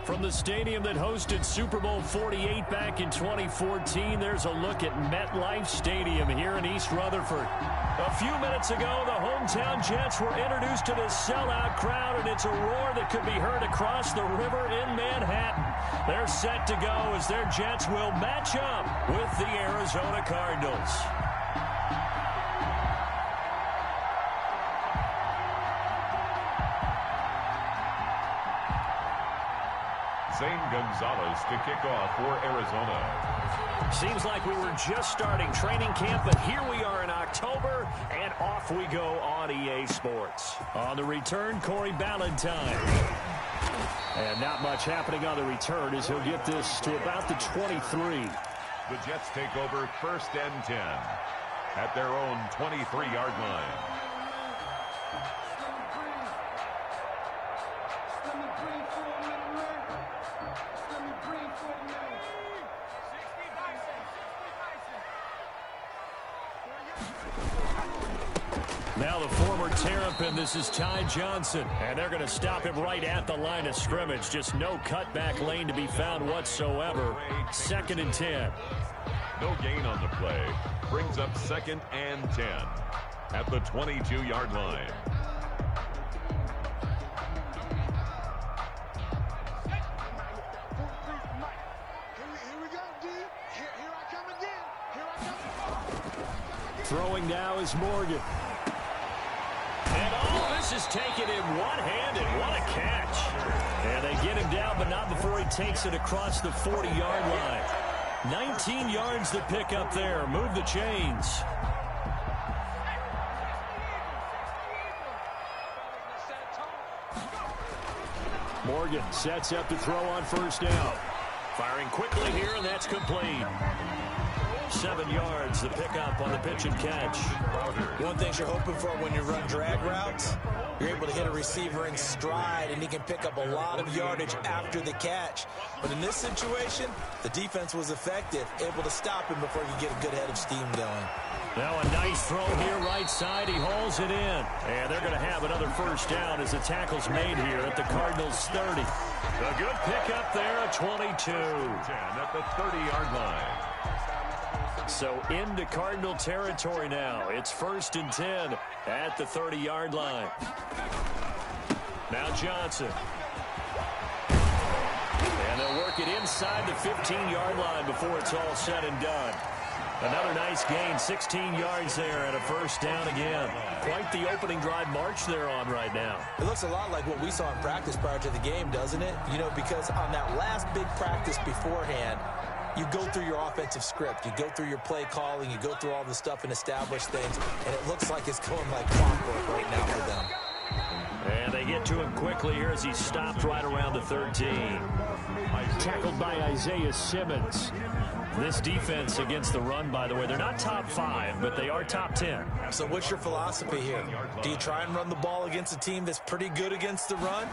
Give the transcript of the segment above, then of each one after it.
From the stadium that hosted Super Bowl 48 back in 2014, there's a look at MetLife Stadium here in East Rutherford. A few minutes ago, the hometown Jets were introduced to this sellout crowd, and it's a roar that could be heard across the river in Manhattan. They're set to go as their Jets will match up with the Arizona Cardinals. Zane Gonzalez to kick off for Arizona. Seems like we were just starting training camp, but here we are in October, and off we go on EA Sports. On the return, Corey Ballantyne. And not much happening on the return as he'll get this to about the 23. The Jets take over 1st and 10 at their own 23-yard line. Now the former Terrapin, this is Ty Johnson, and they're going to stop him right at the line of scrimmage. Just no cutback lane to be found whatsoever. 2nd and 10. No gain on the play. Brings up 2nd and 10 at the 22-yard line. Throwing now is Morgan. And all this is taken in one-handed. What a catch. And they get him down, but not before he takes it across the 40-yard line. 19 yards to pick up there. Move the chains. Morgan sets up to throw on 1st down. Firing quickly here, and that's complete. 7 yards to pick up on the pitch and catch. One thing you're hoping for when you run drag routes, you're able to hit a receiver in stride, and he can pick up a lot of yardage after the catch. But in this situation, the defense was effective, able to stop him before you get a good head of steam going. Now a nice throw here right side. He hauls it in. And they're going to have another 1st down as the tackle's made here at the Cardinals' 30. A good pickup there at 22. 10 at the 30-yard line. So into Cardinal territory now. It's 1st and 10 at the 30-yard line. Now Johnson. And they'll work it inside the 15-yard line before it's all said and done. Another nice gain, 16 yards there and a 1st down again. Quite the opening drive march they're on right now. It looks a lot like what we saw in practice prior to the game, doesn't it? You know, because on that last big practice beforehand, you go through your offensive script. You go through your play calling. You go through all the stuff and establish things. And it looks like it's going like clockwork right now for them. And they get to him quickly here as he stopped right around the 13. Tackled by Isaiah Simmons. This defense against the run, by the way, they're not top 5, but they are top 10. So what's your philosophy here? Do you try and run the ball against a team that's pretty good against the run?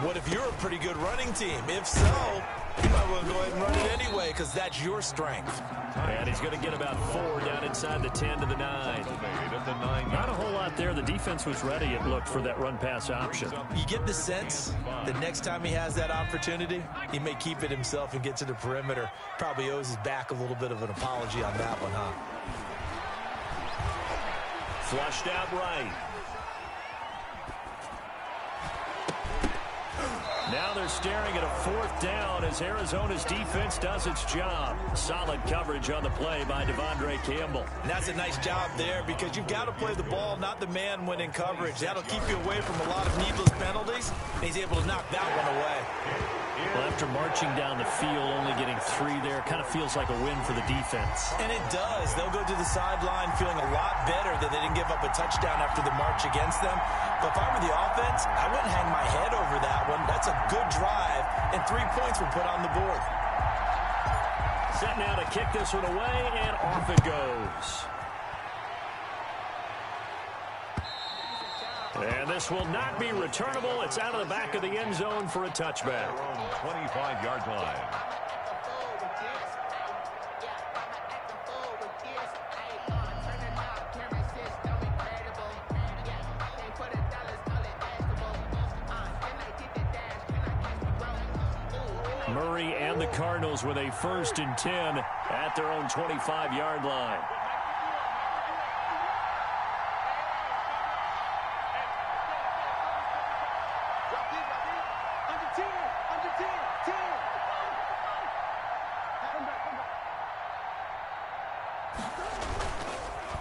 What if you're a pretty good running team? If so, you might want to go ahead and run it anyway because that's your strength. And he's going to get about 4 down inside the 10 to the 9. Not a whole lot there. The defense was ready, it looked, for that run-pass option. You get the sense that next time he has that opportunity, he may keep it himself and get to the perimeter. Probably owes his back a little bit of an apology on that one, huh? Flushed out right. Now they're staring at a 4th down as Arizona's defense does its job. Solid coverage on the play by Devondre Campbell. And that's a nice job there because you've got to play the ball, not the man when in coverage. That'll keep you away from a lot of needless penalties, and he's able to knock that one away. Well, after marching down the field, only getting 3 there, kind of feels like a win for the defense. And it does. They'll go to the sideline feeling a lot better that they didn't give up a touchdown after the march against them. But if I were the offense, I wouldn't hang my head over that one. That's a good drive, and 3 points were put on the board. Set now to kick this one away, and off it goes. And this will not be returnable. It's out of the back of the end zone for a touchback. 25-yard line. Murray and the Cardinals with a 1st and 10 at their own 25-yard line.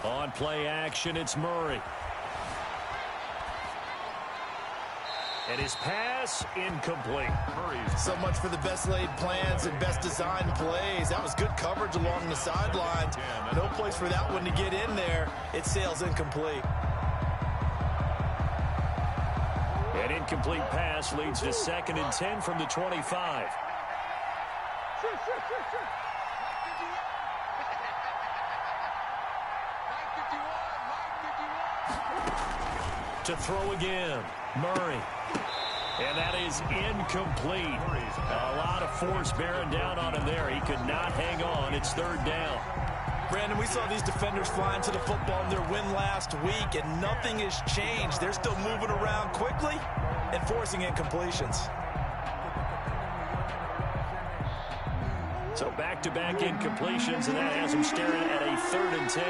On play action, it's Murray. And his pass incomplete. So much for the best laid plans and best designed plays. That was good coverage along the sidelines. No place for that one to get in there. It sails incomplete. An incomplete pass leads to 2nd and 10 from the 25. To throw again, Murray. And that is incomplete. A lot of force bearing down on him there. He could not hang on. It's 3rd down. Brandon, we saw these defenders flying to the football in their win last week, and nothing has changed. They're still moving around quickly and forcing incompletions. So back-to-back incompletions, and that has him staring at a 3rd and 10.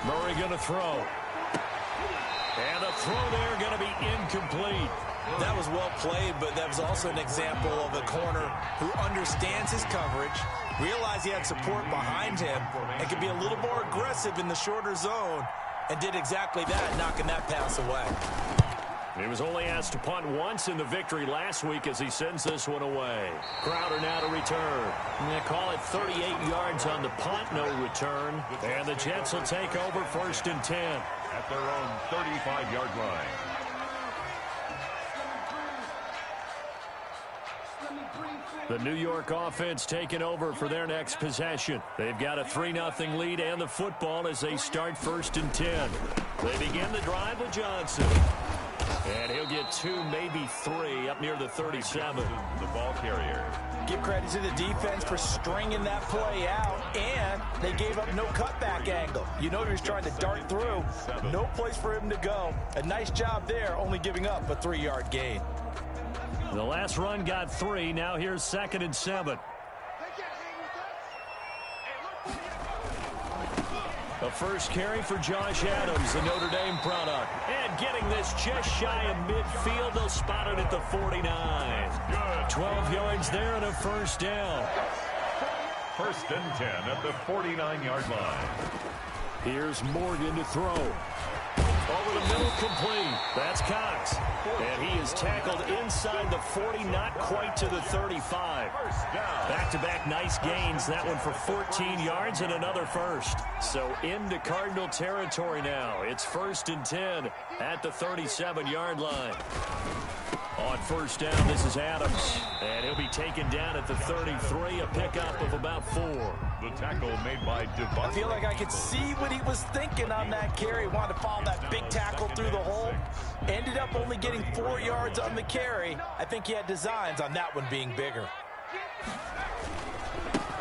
Murray going to throw. And the throw there going to be incomplete. That was well played, but that was also an example of a corner who understands his coverage, realized he had support behind him, and could be a little more aggressive in the shorter zone, and did exactly that, knocking that pass away. He was only asked to punt once in the victory last week as he sends this one away. Crowder now to return. They call it 38 yards on the punt, no return. And the Jets will take over 1st and 10. At their own 35-yard line. The New York offense taking over for their next possession. They've got a 3-0 lead and the football as they start 1st and 10. They begin the drive with Johnson. And he'll get 2, maybe 3 up near the 37. The ball carrier. Give credit to the defense for stringing that play out, and they gave up no cutback angle. You know he was trying to dart through. No place for him to go. A nice job there, only giving up a 3-yard gain. The last run got 3. Now here's 2nd and 7. The first carry for Josh Adams, the Notre Dame product. And getting this just shy of midfield. They'll spot it at the 49. 12 yards there and a 1st down. 1st and 10 at the 49-yard line. Here's Morgan to throw. Over the middle, complete. That's Cox. And he is tackled inside the 40, not quite to the 35. Back-to-back nice gains. That one for 14 yards and another 1st. So into Cardinal territory now. It's 1st and 10 at the 37-yard line. On 1st down, this is Adams. And he'll be taken down at the 33, a pickup of about 4. The tackle made by Devontae. I feel like I could see what he was thinking on that carry. Wanted to follow that big tackle through the hole. Ended up only getting 4 yards on the carry. I think he had designs on that one being bigger.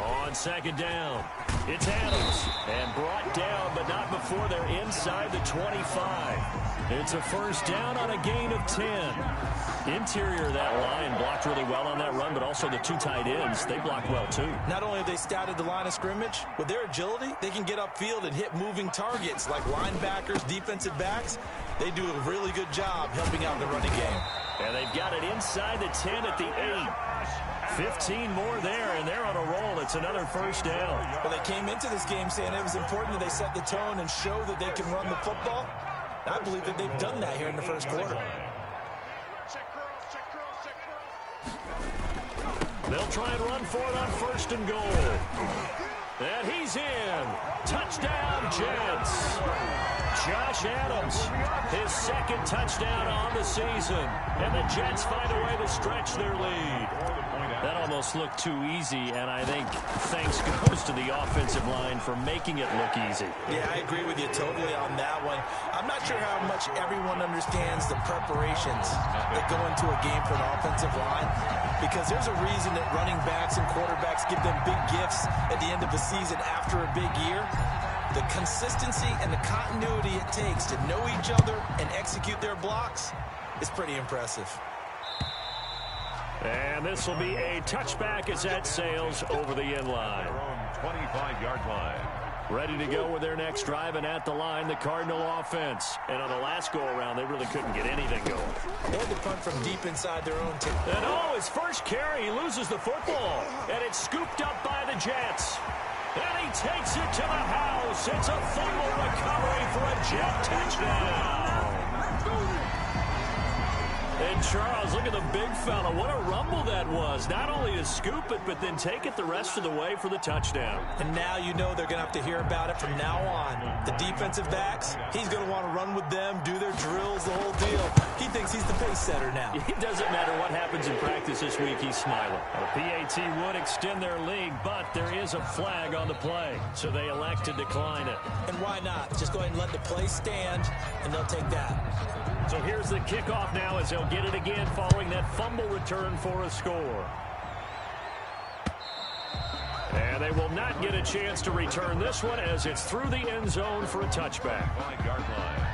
On 2nd down, it's Adams. And brought down, but not before they're inside the 25. It's a 1st down on a gain of 10. Interior of that line blocked really well on that run, but also the 2 tight ends, they blocked well too. Not only have they scouted the line of scrimmage, with their agility, they can get upfield and hit moving targets like linebackers, defensive backs. They do a really good job helping out the running game. And they've got it inside the 10 at the 8. 15 more there, and they're on a roll. It's another 1st down. Well, they came into this game saying it was important that they set the tone and show that they can run the football. I believe that they've done that here in the 1st quarter. They'll try and run for it on 1st and goal. And he's in. Touchdown, Jets. Josh Adams, his 2nd touchdown on the season. And the Jets find a way to stretch their lead. That almost looked too easy, and I think thanks goes to the offensive line for making it look easy. Yeah, I agree with you totally on that one. I'm not sure how much everyone understands the preparations that go into a game for an offensive line, because there's a reason that running backs and quarterbacks give them big gifts at the end of the season after a big year. The consistency and the continuity it takes to know each other and execute their blocks is pretty impressive. And this will be a touchback as that sails over the end line. 25-yard line. Ready to go with their next drive, and at the line, the Cardinal offense. And on the last go-around, they really couldn't get anything going. They had to punt from deep inside their own team. And his first carry, he loses the football. And it's scooped up by the Jets. And he takes it to the house. It's a fumble recovery for a Jet touchdown. And Charles, look at the big fella. What a rumble that was. Not only to scoop it, but then take it the rest of the way for the touchdown. And now you know they're going to have to hear about it from now on. The defensive backs, he's going to want to run with them, do their drills, the whole deal. He thinks he's the pace setter now. It doesn't matter what happens in practice this week, he's smiling. The PAT would extend their lead, but there is a flag on the play, so they elect to decline it. And why not? Just go ahead and let the play stand, and they'll take that. So here's the kickoff now as they'll get it again following that fumble return for a score. And they will not get a chance to return this one as it's through the end zone for a touchback. 5-yard line.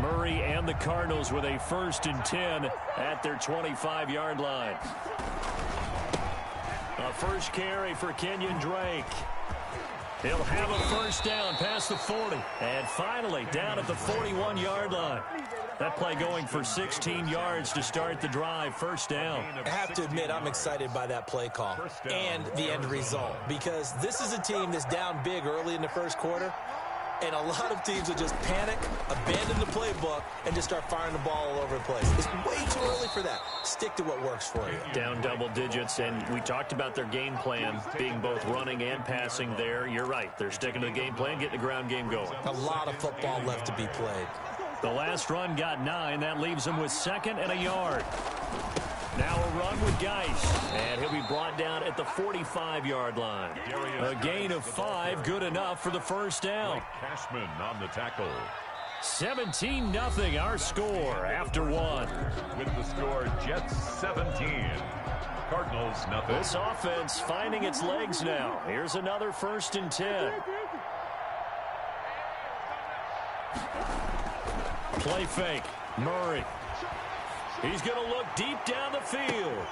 Murray and the Cardinals with a 1st and 10 at their 25-yard line. A first carry for Kenyon Drake. He'll have a first down past the 40. And finally, down at the 41-yard line. That play going for 16 yards to start the drive. First down. I have to admit, I'm excited by that play call and the end result. Because this is a team that's down big early in the first quarter. And a lot of teams will just panic, abandon the playbook, and just start firing the ball all over the place. It's way too early for that. Stick to what works for you. Down double digits, and we talked about their game plan being both running and passing there. You're right. They're sticking to the game plan, getting the ground game going. A lot of football left to be played. The last run got 9. That leaves them with 2nd and a yard. Now a run with Geis, and he'll be brought down at the 45-yard line. A gain of 5, good enough for the first down. Cashman on the tackle. 17-0 our score after 1. With the score, Jets 17. Cardinals nothing. This offense finding its legs now. Here's another 1st and 10. Play fake. Murray. He's going to look deep down the field.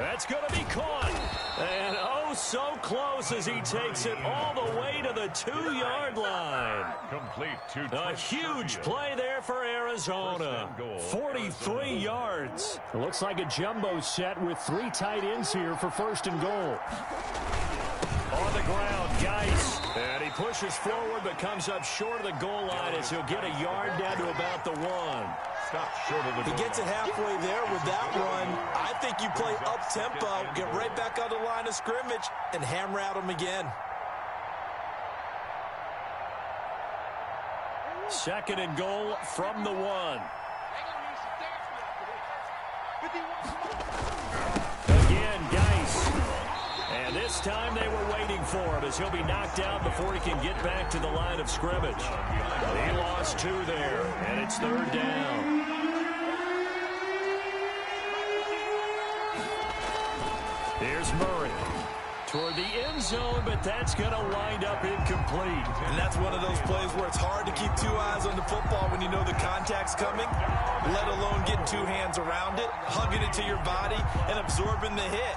That's going to be caught. And oh, so close as he takes it all the way to the 2-yard line. Complete to A huge play there for Arizona. 43 yards. It looks like a jumbo set with 3 tight ends here for 1st and goal. On the ground, Geis. And he pushes forward but comes up short of the goal line as he'll get a yard down to about the 1. Stop short of the He gets it halfway there with that run. I think you play up-tempo, get right back on the line of scrimmage, and hammer at him again. 2nd and goal from the 1. Again, Geis. And this time they were waiting for him as he'll be knocked out before he can get back to the line of scrimmage. He lost 2 there, and it's 3rd down. Here's Murray toward the end zone, but that's going to wind up incomplete. And that's one of those plays where it's hard to keep 2 eyes on the football when you know the contact's coming, let alone getting 2 hands around it, hugging it to your body, and absorbing the hit.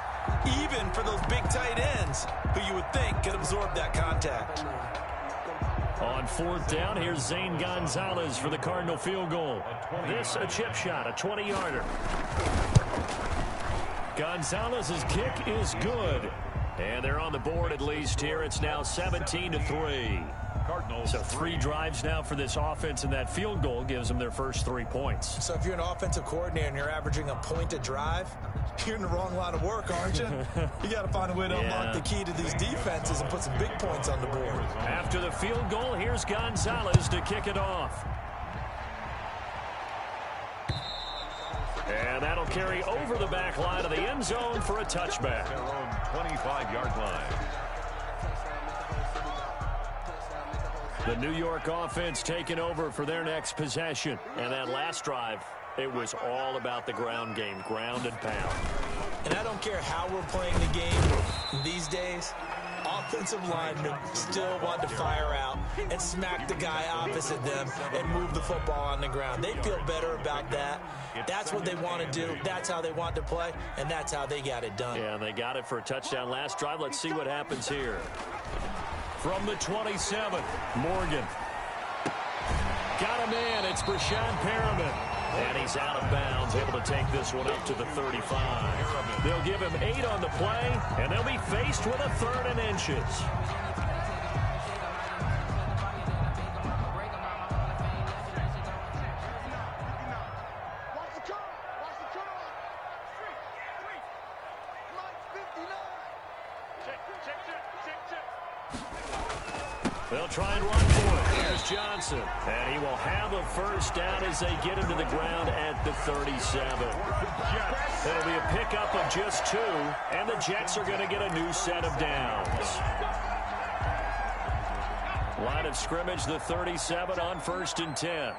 Even for those big tight ends who you would think could absorb that contact. On 4th down, here's Zane Gonzalez for the Cardinal field goal. This a chip shot, a 20-yarder. Gonzalez's kick is good. And they're on the board at least here. It's now 17-3. Cardinals. So 3 drives now for this offense, and that field goal gives them their first 3 points. So if you're an offensive coordinator and you're averaging a point a drive, you're in the wrong line of work, aren't you? You got to find a way to unlock the key to these defenses and put some big points on the board. After the field goal, here's Gonzalez to kick it off. And that'll carry over the back line of the end zone for a touchback. Their own 25-yard line. The New York offense taking over for their next possession. And that last drive, it was all about the ground game, ground and pound. And I don't care how we're playing the game these days, offensive linemen still want to fire out and smack the guy opposite them and move the football on the ground. They feel better about that. That's what they want to do. That's how they want to play, and that's how they got it done. Yeah, they got it for a touchdown last drive. Let's see what happens here. From the 27, Morgan. Got him in. It's Brashad Perriman. And he's out of bounds, able to take this one up to the 35. They'll give him 8 on the play, and they'll be faced with a 3rd and inches. They'll try and run for it. Here's Johnson. And he will have a first down as they get him to the ground at the 37. It'll be a pickup of just 2, and the Jets are going to get a new set of downs. Line of scrimmage, the 37 on 1st and 10.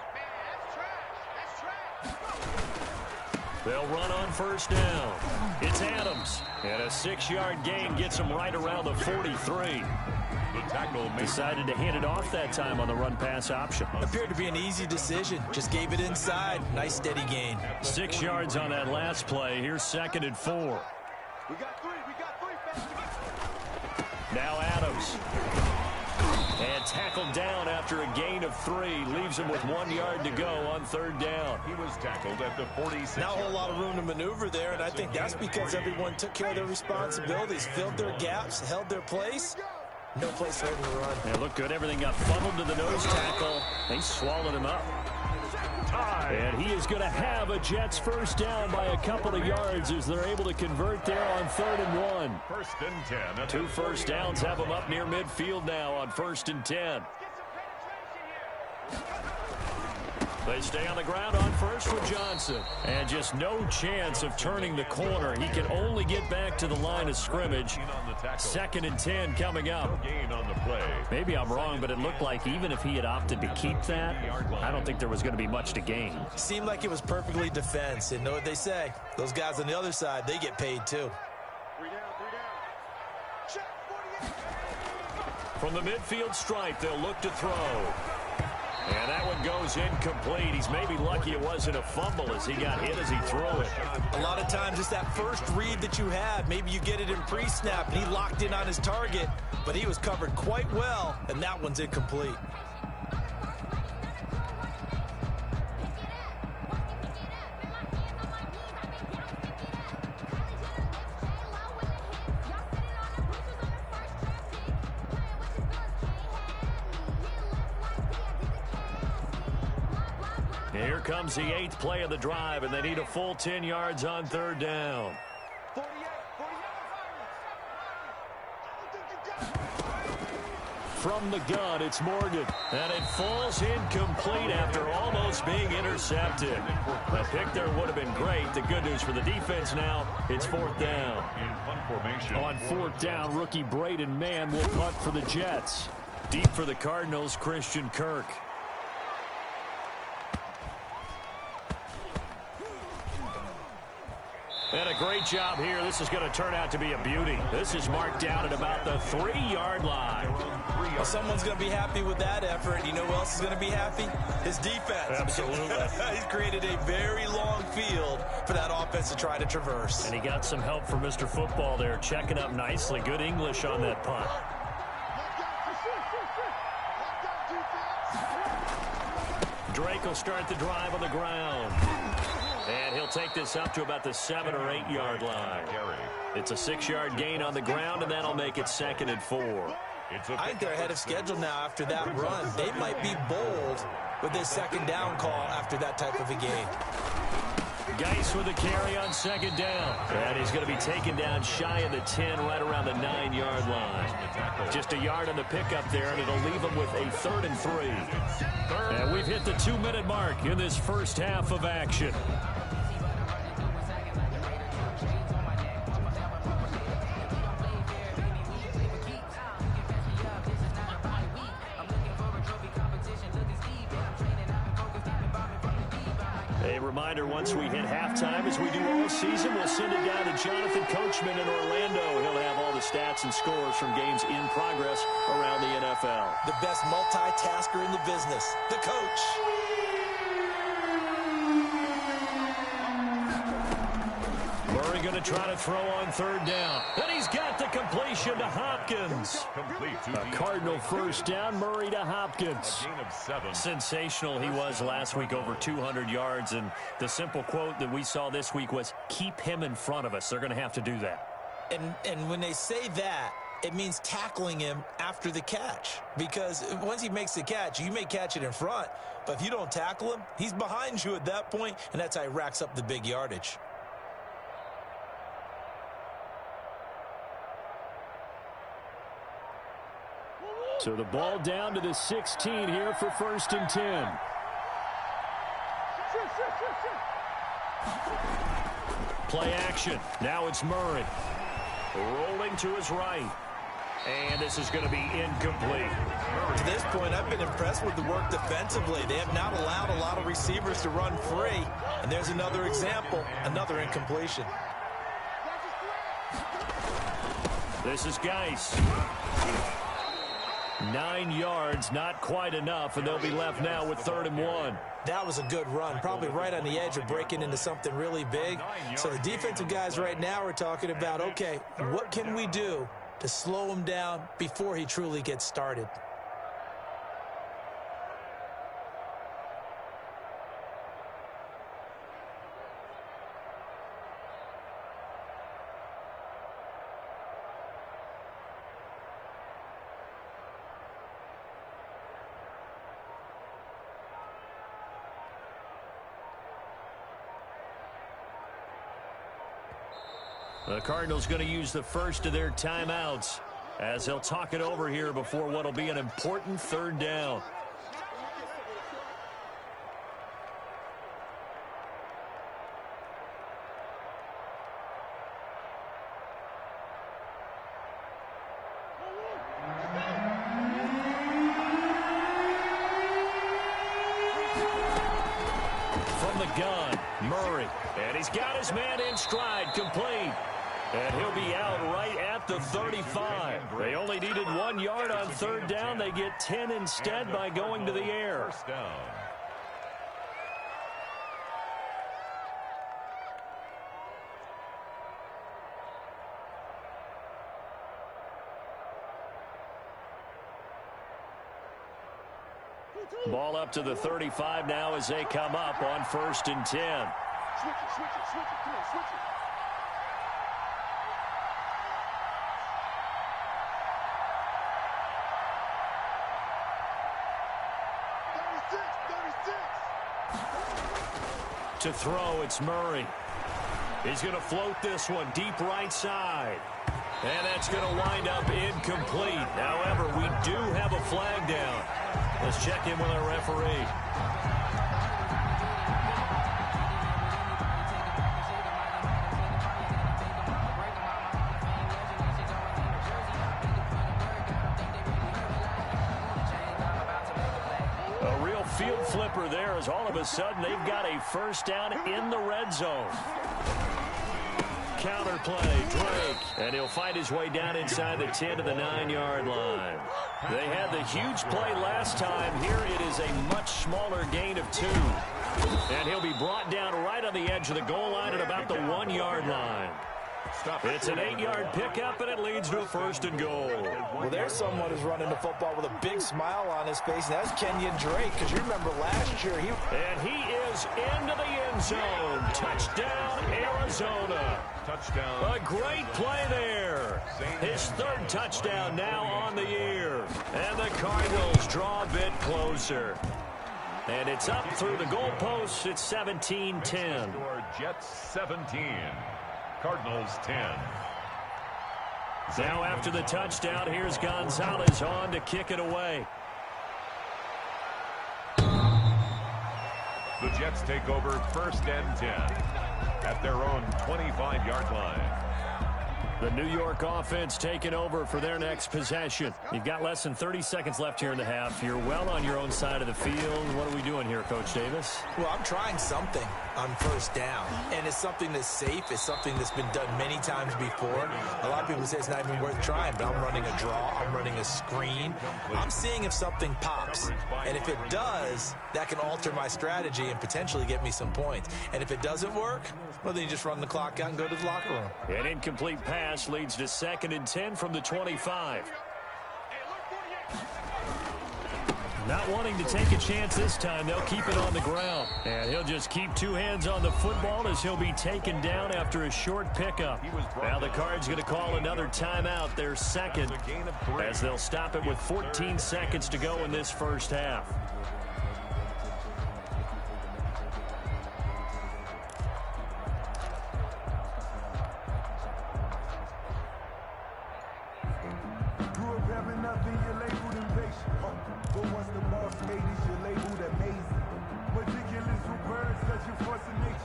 They'll run on 1st down. It's Adams. And a 6-yard gain gets him right around the 43. The tackle decided to hand it off that time on the run-pass option. Appeared to be an easy decision. Just gave it inside. Nice steady gain. 6 yards on that last play. Here's 2nd and 4. We got 3. Now Adams. And tackled down after a gain of 3. Leaves him with 1 yard to go on 3rd down. He was tackled at the 46. Not a whole lot of room to maneuver there, and I think that's because everyone took care of their responsibilities, filled their gaps, held their place. No place for him to run. They looked good. Everything got funneled to the nose tackle. They swallowed him up. And he is going to have a Jets first down by a couple of yards as they're able to convert there on 3rd and 1. 1st and 10. 2 first downs have them up near midfield now on 1st and 10. They stay on the ground on 1st with Johnson. And just no chance of turning the corner. He can only get back to the line of scrimmage. 2nd and 10 coming up. Gain on the play. Maybe I'm wrong, but it looked like even if he had opted to keep that, I don't think there was going to be much to gain. Seemed like it was perfectly defense. And know what they say? Those guys on the other side, they get paid too. 3 down. Check 48. From the midfield stripe, they'll look to throw. And that one goes incomplete. He's maybe lucky it wasn't a fumble as he got hit as he threw it. A lot of times it's that first read that you have. Maybe you get it in pre-snap, and he locked in on his target, but he was covered quite well, and that one's incomplete. Here comes the 8th play of the drive, and they need a full 10 yards on 3rd down. 48. From the gun, it's Morgan. And it falls incomplete after almost being intercepted. The pick there would have been great. The good news for the defense now, it's 4th down. In punt formation. On 4th down, rookie Braden Mann will punt for the Jets. Deep for the Cardinals, Christian Kirk. And a great job here. This is going to turn out to be a beauty. This is marked down at about the 3-yard line. Well, someone's going to be happy with that effort. You know who else is going to be happy? His defense. Absolutely. He's created a very long field for that offense to try to traverse. And he got some help from Mr. Football there, checking up nicely. Good English on that punt. Drake will start the drive on the ground. And he'll take this up to about the 7 or 8 yard line. It's a 6-yard gain on the ground, and that'll make it 2nd and 4. I think they're ahead of schedule now after that run. They might be bold with this 2nd down call after that type of a game. Geis with the carry on 2nd down. And he's going to be taken down shy of the 10, right around the 9-yard line. Just a yard on the pickup there, and it'll leave him with a 3rd and 3. And we've hit the 2-minute mark in this first half of action. A reminder, once we hit halftime, as we do all season, we'll send it down to Jonathan Coachman in Orlando. He'll have all the stats and scores from games in progress around the NFL. The best multitasker in the business, the coach. Murray going to try to throw on third down. And he's got the completion to Hopkins. A Cardinal first down, Murray to Hopkins. A gain of 7. Sensational he was last week, over 200 yards. And the simple quote that we saw this week was, keep him in front of us. They're going to have to do that. And when they say that, it means tackling him after the catch. Because once he makes the catch, you may catch it in front. But if you don't tackle him, he's behind you at that point, and that's how he racks up the big yardage. So the ball down to the 16 here for 1st and 10. Play action. Now it's Murray. Rolling to his right. And this is going to be incomplete. To this point, I've been impressed with the work defensively. They have not allowed a lot of receivers to run free. And there's another example, another incompletion. This is Geis. 9 yards, not quite enough, and they'll be left now with 3rd and 1. That was a good run, probably right on the edge of breaking into something really big. So the defensive guys right now are talking about, okay, what can we do to slow him down before he truly gets started? The Cardinals going to use the first of their timeouts as they'll talk it over here before what will be an important 3rd down. From the gun, Murray. And he's got his man in stride, complete. And he'll be out right at the 35. They only needed 1 yard on 3rd down. They get 10 instead by going to the air. First down. Ball up to the 35 now as they come up on 1st and 10. Switch it, switch it, switch it. Come on, switch it. To throw, it's Murray. He's going to float this one deep right side. And that's going to wind up incomplete. However, we do have a flag down. Let's check in with our referee. A real field flipper there as all of a sudden they've got a first down in the red zone. Counter play, Drake, and he'll find his way down inside the 10 to the 9-yard line. They had the huge play last time. Here it is a much smaller gain of 2. And he'll be brought down right on the edge of the goal line at about the 1-yard line. It's an 8-yard pickup, and it leads to a 1st and goal. Well, there's someone who's running the football with a big smile on his face, and that's Kenyon Drake, because you remember last year he... And he is into the end zone. Touchdown, Arizona. Touchdown. A great play there. His 3rd touchdown now on the year. And the Cardinals draw a bit closer. And it's up through the goalposts. It's 17-10. Jets 17. Cardinals 10. Now after the touchdown, here's Gonzalez on to kick it away. The Jets take over 1st and 10 at their own 25-yard line. The New York offense taking over for their next possession. You've got less than 30 seconds left here in the half. You're well on your own side of the field. What are we doing here, Coach Davis? Well, I'm trying something on first down, and it's something that's safe. It's something that's been done many times before. A lot of people say it's not even worth trying, but I'm running a draw. I'm running a screen. I'm seeing if something pops, and if it does, that can alter my strategy and potentially get me some points. And if it doesn't work, well, then you just run the clock out and go to the locker room. An incomplete pass leads to 2nd and 10 from the 25. Not wanting to take a chance this time, they'll keep it on the ground. And he'll just keep two hands on the football as he'll be taken down after a short pickup. Now the Cards going to call another timeout, their second, as they'll stop it with 14 seconds to go in this first half.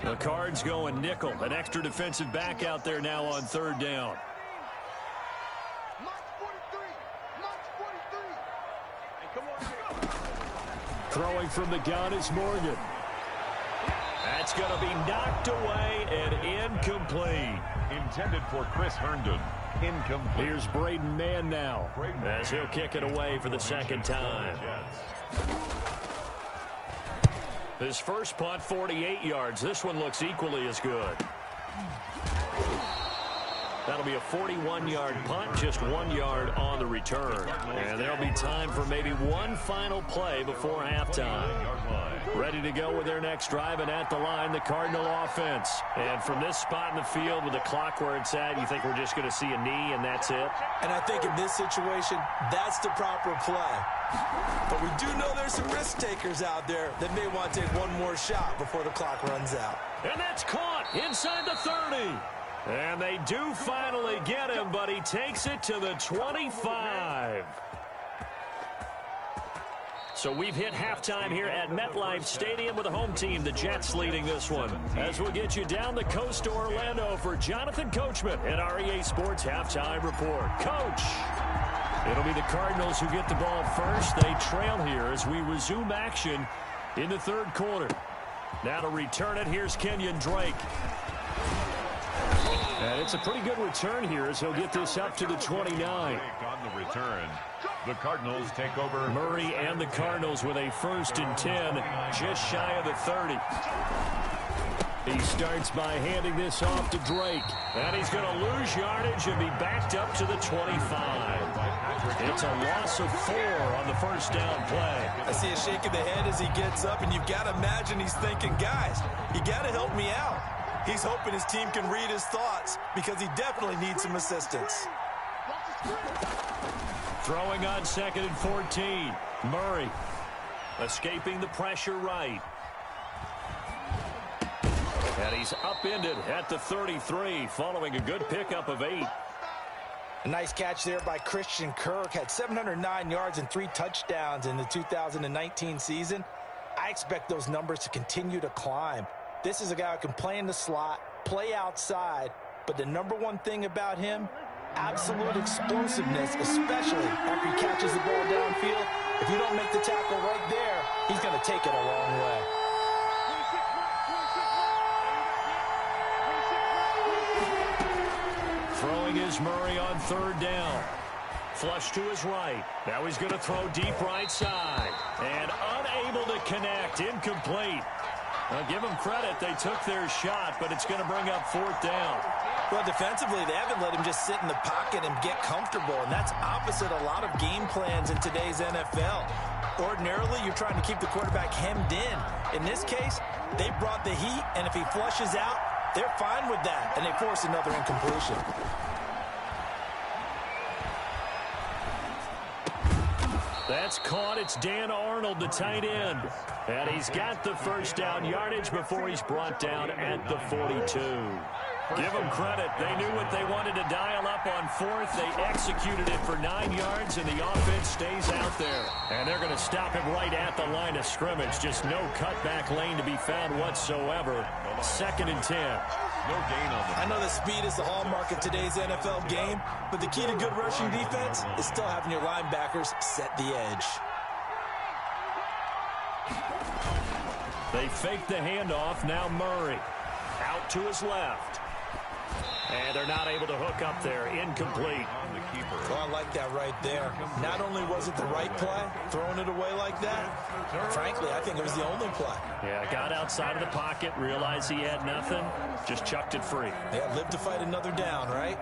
The Cards going nickel. An extra defensive back out there now on 3rd down. Throwing from the gun is Morgan. That's going to be knocked away and incomplete. Intended for Chris Herndon. Incomplete. Here's Braden Mann now as he'll kick it away for the second time. His first punt, 48 yards. This one looks equally as good. That'll be a 41-yard punt, just 1 yard on the return. And there'll be time for maybe one final play before halftime. Ready to go with their next drive, and at the line, the Cardinal offense. And from this spot in the field with the clock where it's at, you think we're just going to see a knee and that's it? And I think in this situation, that's the proper play. But we do know there's some risk takers out there that may want to take one more shot before the clock runs out. And that's caught inside the 30. And they do finally get him, but he takes it to the 25. So we've hit halftime here at MetLife Stadium with the home team, the Jets, leading this one. As we'll get you down the coast to Orlando for Jonathan Coachman at REA Sports Halftime Report. Coach, it'll be the Cardinals who get the ball first. They trail here as we resume action in the 3rd quarter. Now to return it, here's Kenyon Drake. And it's a pretty good return here as he'll get this up to the 29. On the return, the Cardinals take over. Murray and the Cardinals with a 1st and 10, just shy of the 30. He starts by handing this off to Drake. And he's going to lose yardage and be backed up to the 25. It's a loss of 4 on the first down play. I see a shake of the head as he gets up, and you've got to imagine he's thinking, guys, you got to help me out. He's hoping his team can read his thoughts because he definitely needs some assistance. Throwing on 2nd and 14. Murray escaping the pressure right. And he's upended at the 33 following a good pickup of 8. A nice catch there by Christian Kirk. Had 709 yards and 3 touchdowns in the 2019 season. I expect those numbers to continue to climb. This is a guy who can play in the slot, play outside, but the number one thing about him, absolute explosiveness, especially after he catches the ball downfield. If you don't make the tackle right there, he's going to take it a long way. Throwing is Murray on 3rd down. Flush to his right. Now he's going to throw deep right side. And unable to connect. Incomplete. Now give them credit. They took their shot, but it's going to bring up 4th down. Well, defensively, they haven't let him just sit in the pocket and get comfortable, and that's opposite a lot of game plans in today's NFL. Ordinarily, you're trying to keep the quarterback hemmed in. In this case, they brought the heat, and if he flushes out, they're fine with that, and they force another incompletion. That's caught. It's Dan Arnold, the tight end. And he's got the first down yardage before he's brought down at the 42. Give them credit. They knew what they wanted to dial up on 4th. They executed it for 9 yards, and the offense stays out there. And they're going to stop him right at the line of scrimmage. Just no cutback lane to be found whatsoever. 2nd and 10. No gain on the I know that speed is the hallmark of today's NFL game, but the key to good rushing defense is still having your linebackers set the edge. They fake the handoff. Now Murray out to his left. And they're not able to hook up there. Incomplete. on the keeper. Well, I like that right there. Not only was it the right play, throwing it away like that, frankly, I think it was the only play. Yeah, got outside of the pocket, realized he had nothing, just chucked it free. Yeah, live to fight another down, right?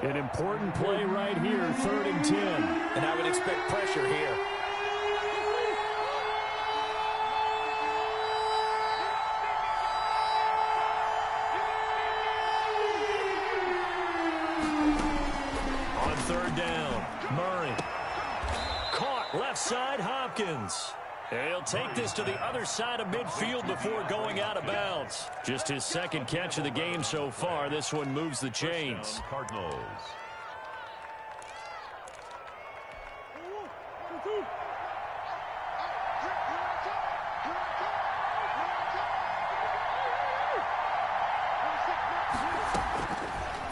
An important play right here, 3rd and 10. And I would expect pressure here. On 3rd down, Murray. Caught left side, Hopkins. And he'll take this to the other side of midfield before going out of bounds. Just his 2nd catch of the game so far. This one moves the chains. Cardinals.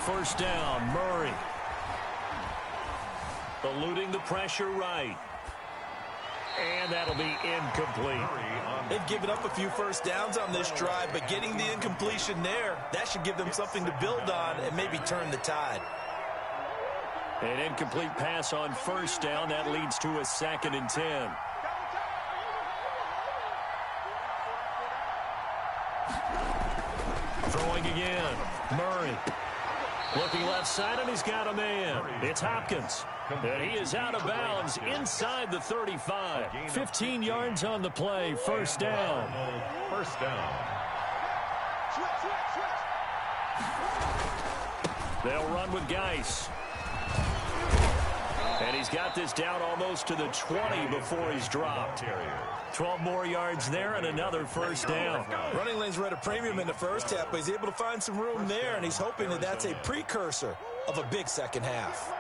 First down, Murray. Eluding the pressure right. And that'll be incomplete. They've given up a few first downs on this drive, but getting the incompletion there, that should give them something to build on and maybe turn the tide. An incomplete pass on 1st down. That leads to a 2nd and 10. Throwing again. Murray. Looking left side, and he's got a man. It's Hopkins. And he is out of bounds inside the 35. 15 yards on the play. First down. First down. They'll run with Geis. And he's got this down almost to the 20 before he's dropped. 12 more yards there and another first down. Running lanes were at a premium in the first half, but he's able to find some room there, and he's hoping that that's a precursor of a big second half.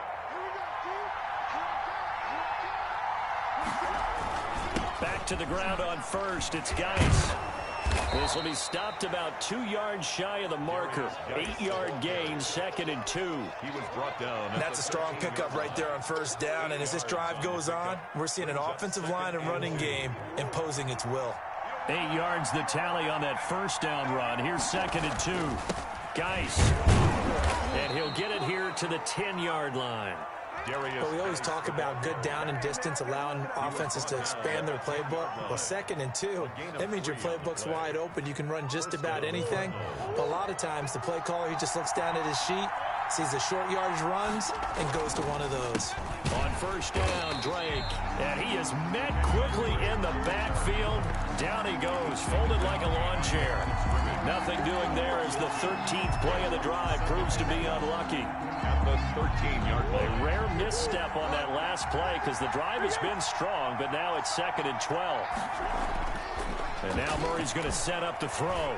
Back to the ground on 1st. It's Geis. This will be stopped about 2 yards shy of the marker. 8-yard gain, 2nd and 2. He was brought down. And that's a strong pickup right there on first down. And as this drive goes on, we're seeing an offensive line and running game imposing its will. 8 yards the tally on that first down run. Here's 2nd and 2. Geis. And he'll get it here to the 10-yard line. But we always talk about good down and distance, allowing offenses to expand their playbook. Well, 2nd and 2, that means your playbook's wide open. You can run just about anything. But a lot of times, the play caller, he just looks down at his sheet, sees the short yardage runs, and goes to one of those. On first down, Drake. And he is met quickly in the backfield. Down he goes, folded like a lawn chair. Nothing doing there as the 13th play of the drive proves to be unlucky. At the 13-yard line. A rare misstep on that last play because the drive has been strong, but now it's 2nd and 12. And now Murray's going to set up to throw.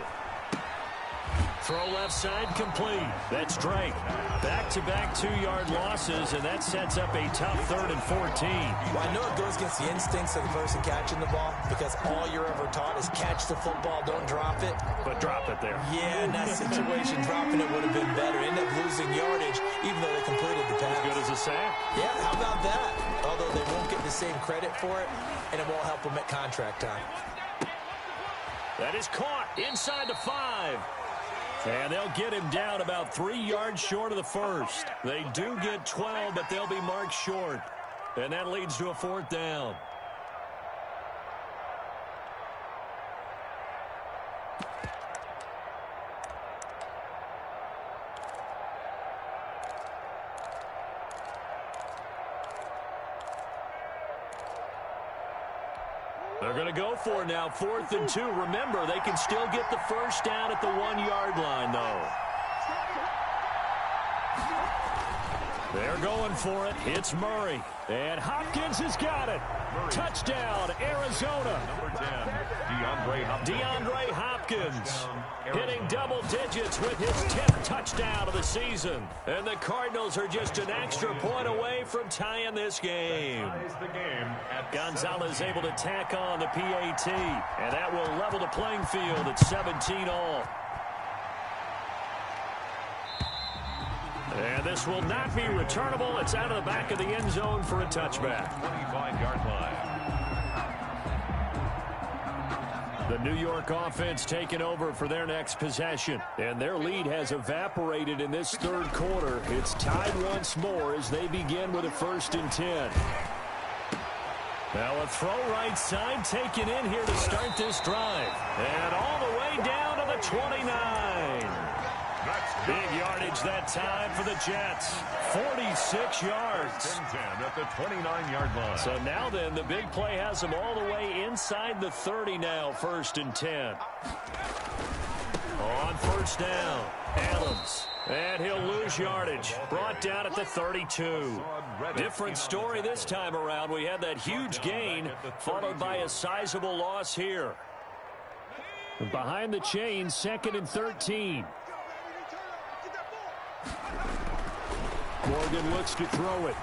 Throw left side complete. That's Drake. Back-to-back 2-yard losses, and that sets up a tough 3rd and 14. Well, I know it goes against the instincts of the person catching the ball because all you're ever taught is catch the football, don't drop it. But drop it there. Yeah, in that situation, dropping it would have been better. End up losing yardage, even though they completed the pass. As good as a sack. Yeah, how about that? Although they won't get the same credit for it, and it won't help them at contract time. That is caught inside the 5. And they'll get him down about 3 yards short of the first. They do get 12, but they'll be marked short. And that leads to a 4th down. They're going to go for it now, 4th and 2. Remember, they can still get the first down at the 1-yard line, though. They're going for it. It's Murray. And Hopkins has got it. Touchdown, Arizona. Number 10, DeAndre Hopkins hitting double digits with his 10th touchdown of the season. And the Cardinals are just an extra point away from tying this game. Ties the game at Gonzalez able to tack on the PAT, and that will level the playing field at 17 all. And this will not be returnable. It's out of the back of the end zone for a touchback. 25-yard line. The New York offense taking over for their next possession. And their lead has evaporated in this third quarter. It's tied once more as they begin with a 1st and 10. Now a throw right side taken in here to start this drive. And all the way down to the 29. Big yardage that time for the Jets. 46 yards. 10 at the 29-yard line. So now then, the big play has them all the way inside the 30 now, 1st and 10. On 1st down, Adams. And he'll lose yardage. Brought down at the 32. Different story this time around. We had that huge gain, followed by a sizable loss here. Behind the chains, 2nd and 13. Morgan looks to throw it.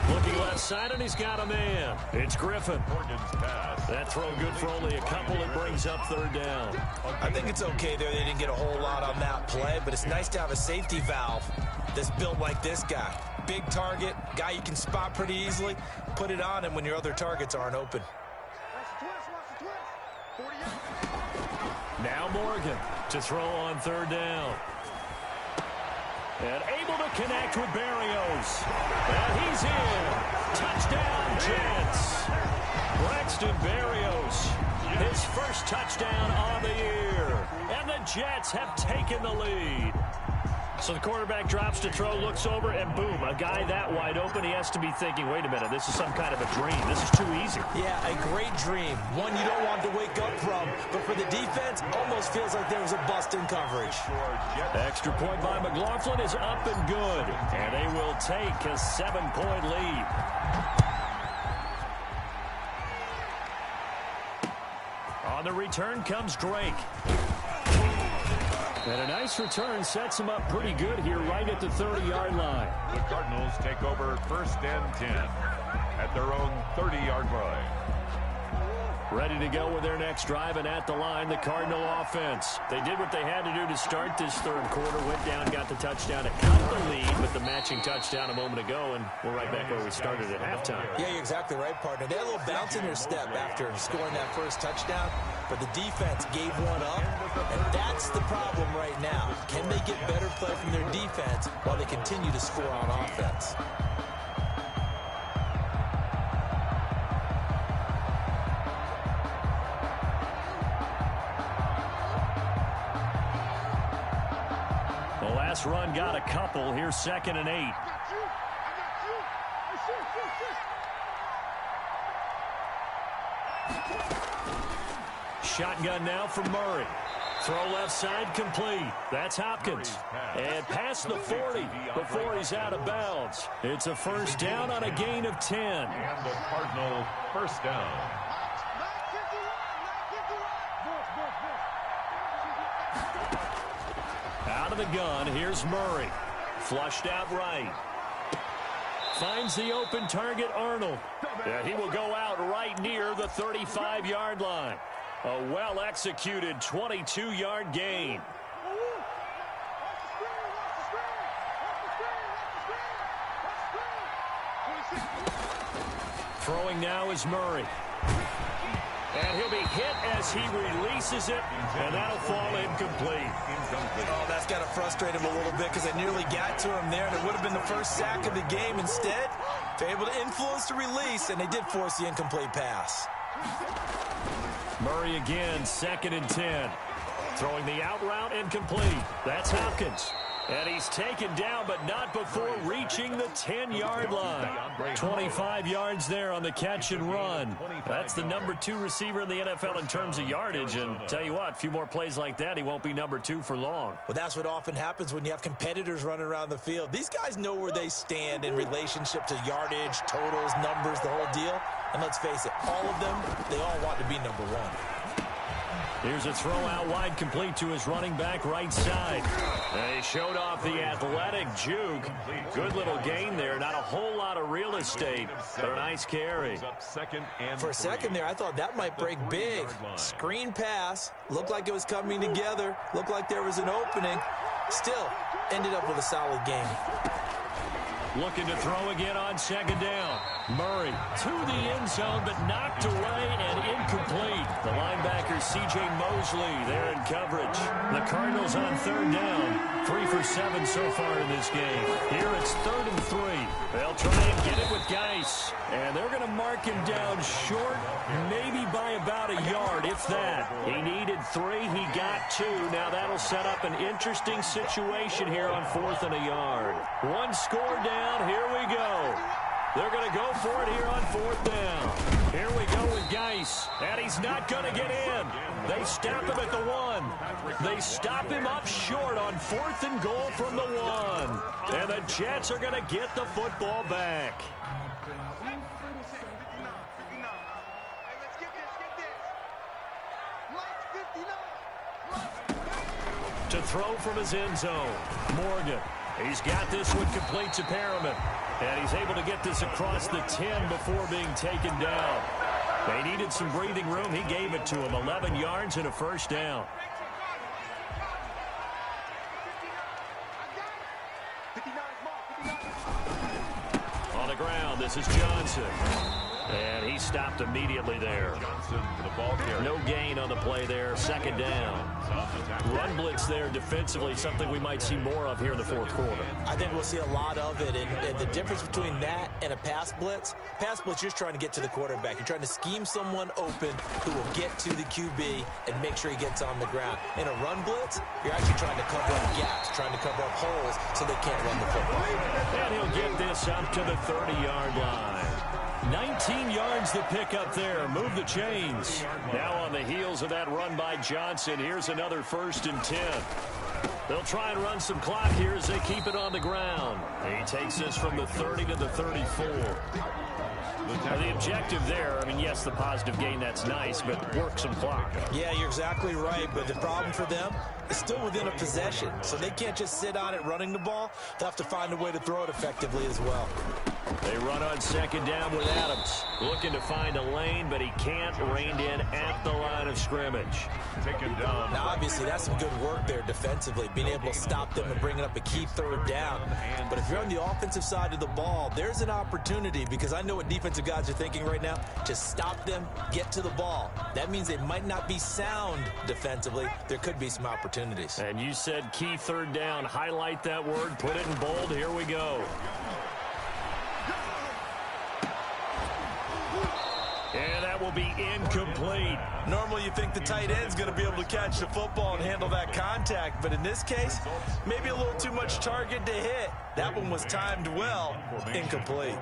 Looking left side, and he's got a man. It's Griffin. Morgan's pass. That throw good for only a couple. It brings up 3rd down. I think it's okay there. They didn't get a whole lot on that play, but it's nice to have a safety valve that's built like this guy. Big target, guy you can spot pretty easily. Put it on him when your other targets aren't open. Now Morgan to throw on 3rd down. And able to connect with Berrios. And he's in. Touchdown, Jets. Braxton Berrios, his first touchdown on the year. And the Jets have taken the lead. So the quarterback drops to throw, looks over, and boom, a guy that wide open, he has to be thinking, wait a minute, this is some kind of a dream. This is too easy. Yeah, a great dream. One you don't want to wake up from. But for the defense, almost feels like there was a bust in coverage. Extra point by McLaughlin is up and good. And they will take a 7-point lead. On the return comes Drake. And a nice return sets him up pretty good here right at the 30-yard line. The Cardinals take over 1st and 10 at their own 30-yard line. Ready to go with their next drive, and at the line, the Cardinal offense. They did what they had to do to start this third quarter, went down, got the touchdown to cut the lead with the matching touchdown a moment ago, and we're right back where we started at halftime. Yeah, you're exactly right, partner. They had a little bounce in their step after scoring that first touchdown, but the defense gave one up, and that's the problem right now. Can they get better play from their defense while they continue to score on offense? Last run got a couple. Here's 2nd and 8. Shotgun now for Murray. Throw left side complete. That's Hopkins. And past the 40 before he's out of bounds. It's a 1st down on a gain of 10. And the Cardinal 1st down. Out of the gun, here's Murray. Flushed out right. Finds the open target, Arnold. And he will go out right near the 35-yard line. A well-executed 22-yard gain. Throwing now is Murray. And he'll be hit as he releases it, and that'll fall incomplete. Oh, that's got to frustrate him a little bit because they nearly got to him there, and it would have been the first sack of the game. Instead, they're able to influence the release, and they did force the incomplete pass. Murray again, 2nd and 10. Throwing the out route incomplete. That's Hopkins. And he's taken down, but not before reaching the 10-yard line. 25 yards there on the catch and run. That's the number 2 receiver in the NFL in terms of yardage. And tell you what, a few more plays like that, he won't be number 2 for long. Well, that's what often happens when you have competitors running around the field. These guys know where they stand in relationship to yardage, totals, numbers, the whole deal. And let's face it, all of them, they all want to be number 1. Here's a throw out wide, complete to his running back right side. They showed off the athletic juke. Good little gain there. Not a whole lot of real estate, but a nice carry. For a second there, I thought that might break big. Screen pass. Looked like it was coming together. Looked like there was an opening. Still ended up with a solid game. Looking to throw again on second down. Murray to the end zone, but knocked away and incomplete. The linebacker C.J. Mosley there in coverage. The Cardinals on third down. 3 for 7 so far in this game. Here it's 3rd and 3. They'll try and get it with Geis. And they're going to mark him down short, maybe by about a yard, if that. He needed 3. He got 2. Now that'll set up an interesting situation here on 4th and a yard. One score down. Here we go. They're going to go for it here on 4th down. Here we go with Geis. And he's not going to get in. They stop him at the 1. They stop him up short on 4th and goal from the 1. And the Jets are going to get the football back. To throw from his end zone. Morgan. He's got this one complete to Perriman. And he's able to get this across the 10 before being taken down. They needed some breathing room. He gave it to him. 11 yards and a first down. On the ground, this is Johnson. And he stopped immediately there. No gain on the play there. Second down. Run blitz there defensively, something we might see more of here in the 4th quarter. I think we'll see a lot of it. And the difference between that and a pass blitz, you're just trying to get to the quarterback. You're trying to scheme someone open who will get to the QB and make sure he gets on the ground. In a run blitz, you're actually trying to cover up gaps, trying to cover up holes so they can't run the football. And he'll get this up to the 30-yard line. 19 yards to pick up there. Move the chains. Now on the heels of that run by Johnson, here's another 1st and 10. They'll try and run some clock here as they keep it on the ground. He takes this from the 30 to the 34. The objective there, I mean, yes, the positive gain, that's nice, but work some clock. Yeah, you're exactly right, but the problem for them is still within a possession, so they can't just sit on it running the ball. They'll have to find a way to throw it effectively as well. They run on second down with Adams. Looking to find a lane, but he can't. Reined in at the line of scrimmage. Taken down. Now, obviously, that's some good work there defensively, being able to stop them and bringing up a key 3rd down. But if you're on the offensive side of the ball, there's an opportunity, because I know what defensive guys are thinking right now. Just stop them, get to the ball. That means they might not be sound defensively. There could be some opportunities. And you said key 3rd down. Highlight that word. Put it in bold. Here we go. And that will be incomplete. Normally you think the tight end's going to be able to catch the football and handle that contact, but in this case, maybe a little too much target to hit. That one was timed well. Incomplete.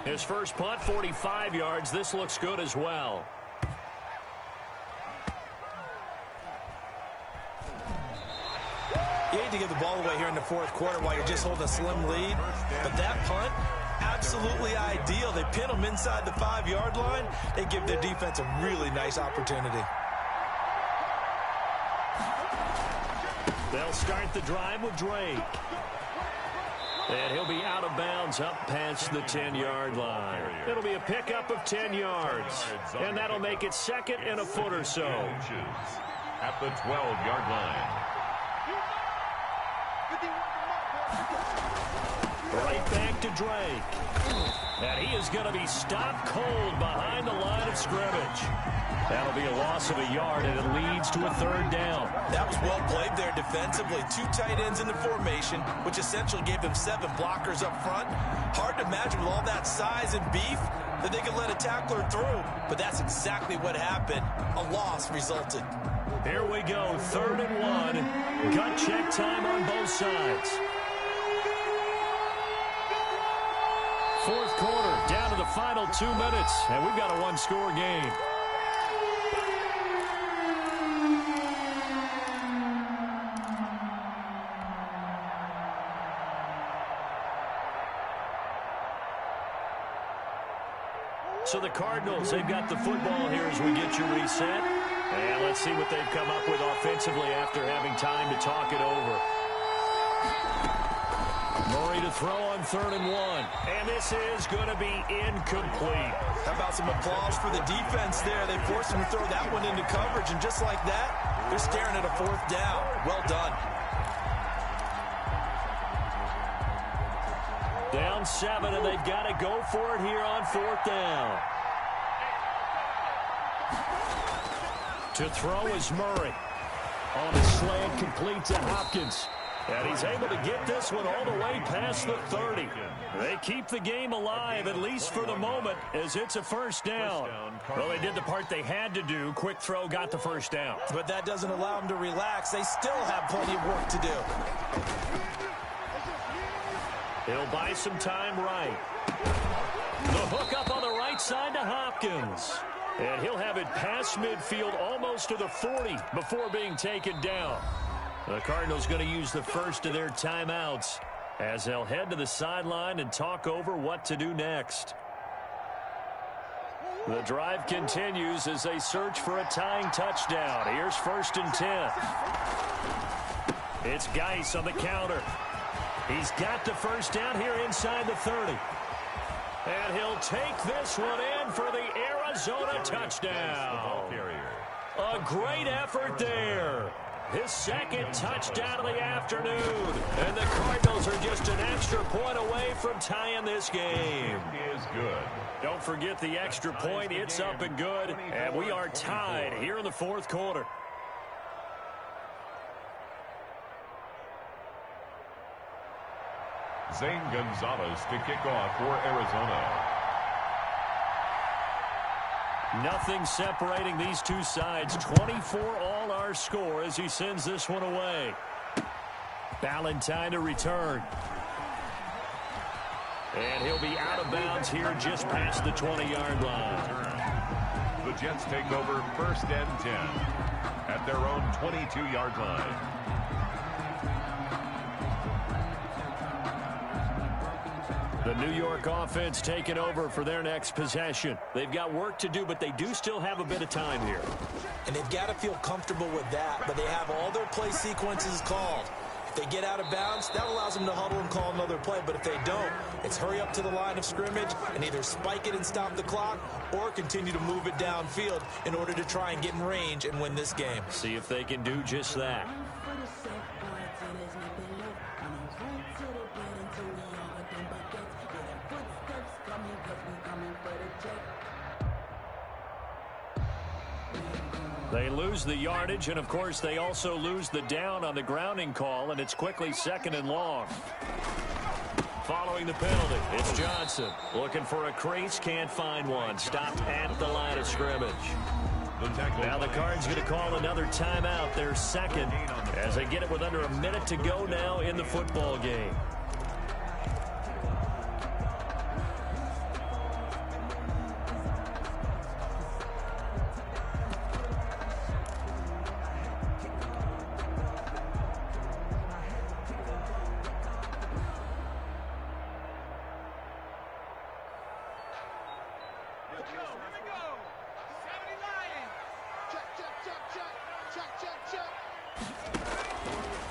His first punt, 45 yards. This looks good as well. You hate to give the ball away here in the 4th quarter while you're just holding a slim lead, but that punt, absolutely ideal. They pin them inside the 5-yard line. They give their defense a really nice opportunity. They'll start the drive with Drake. And he'll be out of bounds up past the 10-yard line. It'll be a pickup of 10 yards. And that'll make it 2nd and a foot or so. At the 12-yard line. Right back to Drake. And he is going to be stopped cold behind the line of scrimmage. That'll be a loss of a yard, and it leads to a 3rd down. That was well played there defensively. 2 tight ends in the formation, which essentially gave them 7 blockers up front. Hard to imagine with all that size and beef that they could let a tackler through. But that's exactly what happened. A loss resulted. Here we go, 3rd and 1. Gut check time on both sides. 4th quarter, down to the final 2 minutes, and we've got a 1-score game. So the Cardinals, they've got the football here as we get you reset. And let's see what they've come up with offensively after having time to talk it over. Murray to throw on 3rd and 1. And this is going to be incomplete. How about some applause for the defense there? They forced him to throw that one into coverage, and just like that, they're staring at a 4th down. Well done. Down 7, and they've got to go for it here on 4th down. To throw is Murray. On a slant, complete to Hopkins. And he's able to get this one all the way past the 30. They keep the game alive, at least for the moment, as it's a 1st down. Well, they did the part they had to do. Quick throw got the 1st down. But that doesn't allow them to relax. They still have plenty of work to do. He'll buy some time right. The hook up on the right side to Hopkins. And he'll have it past midfield almost to the 40 before being taken down. The Cardinals going to use the first of their timeouts as they'll head to the sideline and talk over what to do next. The drive continues as they search for a tying touchdown. Here's 1st and 10. It's Geis on the counter. He's got the 1st down here inside the 30. And he'll take this one in for the Arizona touchdown. A great effort there. His 2nd touchdown of the afternoon. And the Cardinals are just an extra point away from tying this game. Is good. Don't forget the extra point. It's up and good. And we are tied here in the 4th quarter. Zane Gonzalez to kick off for Arizona. Nothing separating these two sides. 24 all our score as he sends this one away. Ballantyne to return. And he'll be out of bounds here just past the 20-yard line. The Jets take over 1st and 10 at their own 22-yard line. The New York offense taking over for their next possession. They've got work to do, but they do still have a bit of time here. And they've got to feel comfortable with that, but they have all their play sequences called. If they get out of bounds, that allows them to huddle and call another play, but if they don't, it's hurry up to the line of scrimmage and either spike it and stop the clock or continue to move it downfield in order to try and get in range and win this game. See if they can do just that. They lose the yardage, and, of course, they also lose the down on the grounding call, and it's quickly 2nd and long. Following the penalty, it's Johnson. Looking for a crease, can't find one. Stopped at the line of scrimmage. Now the Cards going to call another timeout, their 2nd, as they get it with under a minute to go now in the football game.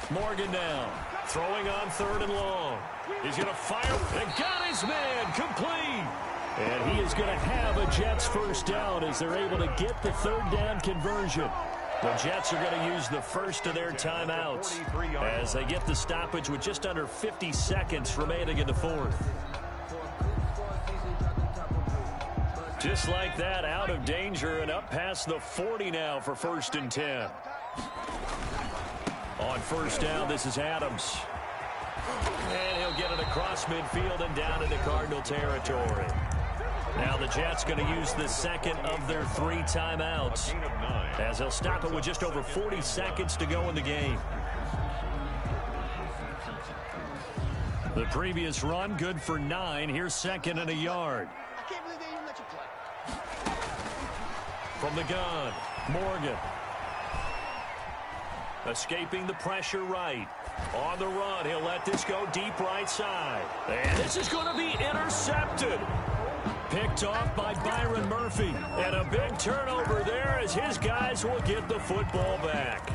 Morgan down. Throwing on 3rd and long. He's going to fire. And got his man. Complete. And he is going to have a Jets 1st down as they're able to get the 3rd down conversion. The Jets are going to use the first of their timeouts as they get the stoppage with just under 50 seconds remaining in the 4th. Just like that, out of danger and up past the 40 now for 1st and 10. On 1st down, this is Adams. And he'll get it across midfield and down into Cardinal territory. Now the Jets going to use the 2nd of their 3 timeouts as they'll stop it with just over 40 seconds to go in the game. The previous run good for 9. Here's 2nd and a yard. I can't believe they even let you play. From the gun, Morgan. Escaping the pressure right. On the run, he'll let this go deep right side. And this is going to be intercepted. Picked off by Byron Murphy. And a big turnover there as his guys will get the football back.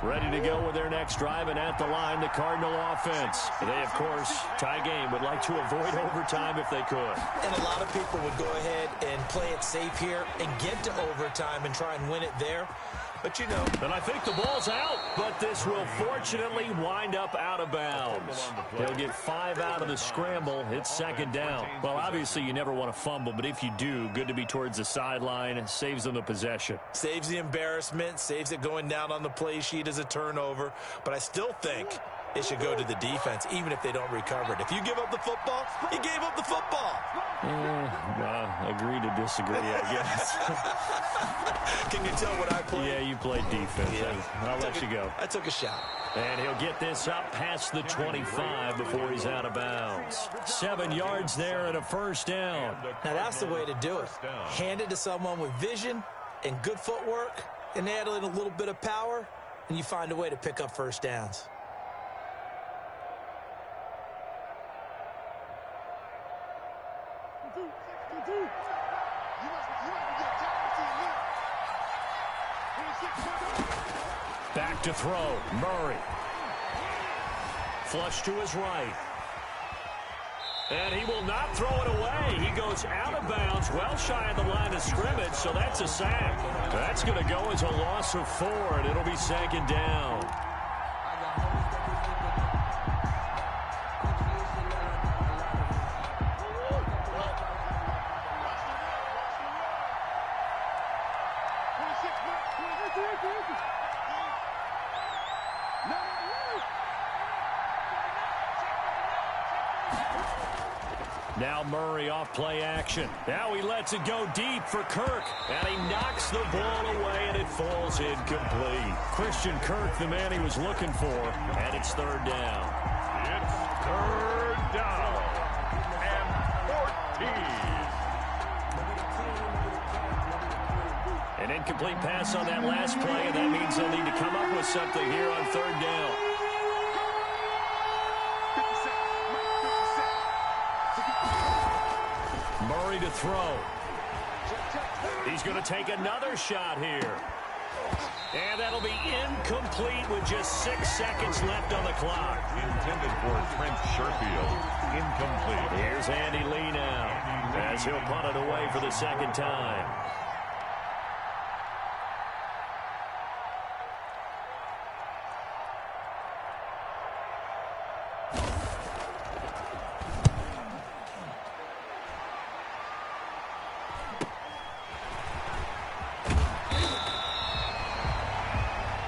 Ready to go with their next drive, and at the line, the Cardinal offense. They, of course, tie game, would like to avoid overtime if they could. And a lot of people would go ahead and play it safe here and get to overtime and try and win it there. But, you know. And I think the ball's out, but this will fortunately wind up out of bounds. They'll get 5 out of the scramble. It's second down. Well, obviously, you never want to fumble, but if you do, good to be towards the sideline. Saves them the possession. Saves the embarrassment, saves it going down on the play sheet as a turnover. But I still think it should go to the defense, even if they don't recover it. If you give up the football, you gave up the football. Agree to disagree, I guess. Can you tell what I played? Yeah, you played defense. Yeah. I'll let you go. I took a shot. And he'll get this up past the 25 before he's out of bounds. 7 yards there and a first down. Now, that's the way to do it. Hand it to someone with vision and good footwork, and add in a little bit of power, and you find a way to pick up first downs. Back to throw. Murray. Flush to his right. And he will not throw it away. He goes out of bounds, well shy of the line of scrimmage, so that's a sack. That's going to go as a loss of 4, and it'll be second down. Now Murray off play action. Now he lets it go deep for Kirk. And he knocks the ball away, and it falls incomplete. Christian Kirk, the man he was looking for, and it's third down. It's third down and 14. An incomplete pass on that last play, and that means they'll need to come up with something here on third down. Murray to throw. He's going to take another shot here. And that'll be incomplete with just 6 seconds left on the clock. Intended for Trent Sherfield. Incomplete. Here's Andy Lee now as he'll punt it away for the second time.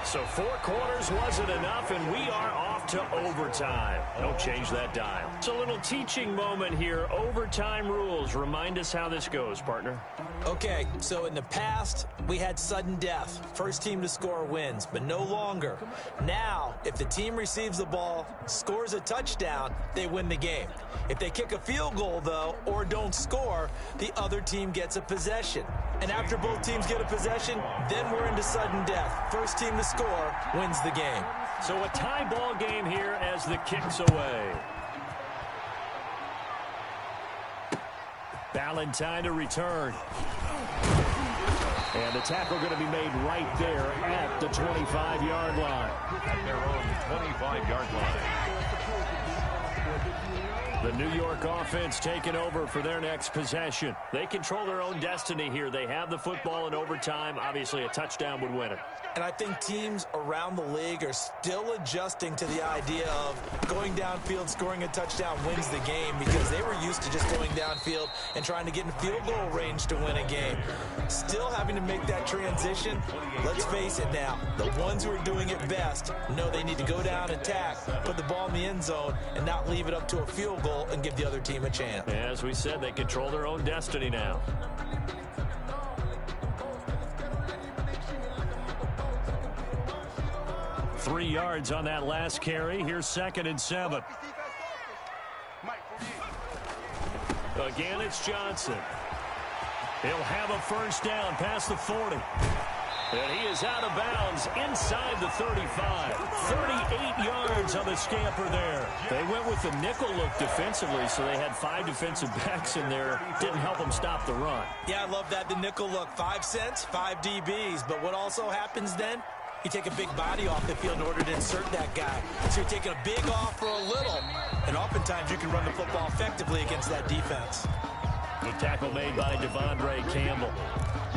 So 4 quarters wasn't enough, and we are off to overtime. Don't change that dial. It's a little teaching moment here. Overtime rules. Remind us how this goes, partner. Okay, so in the past, we had sudden death. First team to score wins, but no longer. Now, if the team receives the ball, scores a touchdown, they win the game. If they kick a field goal, though, or don't score, the other team gets a possession. And after both teams get a possession, then we're into sudden death. First team to score wins the game. So a tie ball game here as the kick's away. Ballantyne to return. And the tackle going to be made right there at the 25-yard line. At their own 25-yard line. The New York offense taking over for their next possession. They control their own destiny here. They have the football in overtime. Obviously, a touchdown would win it. And I think teams around the league are still adjusting to the idea of going downfield, scoring a touchdown wins the game, because they were used to just going downfield and trying to get in field goal range to win a game. Still having to make that transition. Let's face it now, the ones who are doing it best know they need to go down, attack, put the ball in the end zone, and not leave it up to a field goal and give the other team a chance. As we said, they control their own destiny now. Three yards on that last carry. Here's 2nd and 7. Again, it's Johnson. He'll have a first down past the 40. And he is out of bounds inside the 35. 38 yards on the scamper there. They went with the nickel look defensively, so they had 5 defensive backs in there. Didn't help them stop the run. Yeah, I love that, the nickel look. 5 cents, 5 DBs. But what also happens then? You take a big body off the field in order to insert that guy. So you're taking a big off for a little. And oftentimes you can run the football effectively against that defense. The tackle made by Devondre Campbell.